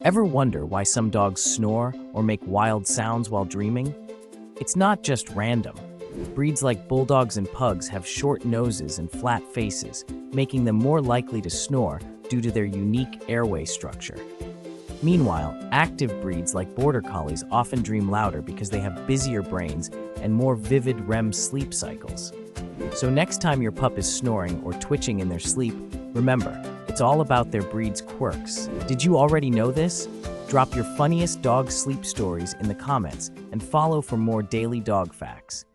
Ever wonder why some dogs snore or make wild sounds while dreaming? It's not just random. Breeds like bulldogs and pugs have short noses and flat faces, making them more likely to snore due to their unique airway structure. Meanwhile, active breeds like border collies often dream louder because they have busier brains and more vivid REM sleep cycles. So next time your pup is snoring or twitching in their sleep, remember, it's all about their breed's quirks. Did you already know this? Drop your funniest dog sleep stories in the comments and follow for more daily dog facts.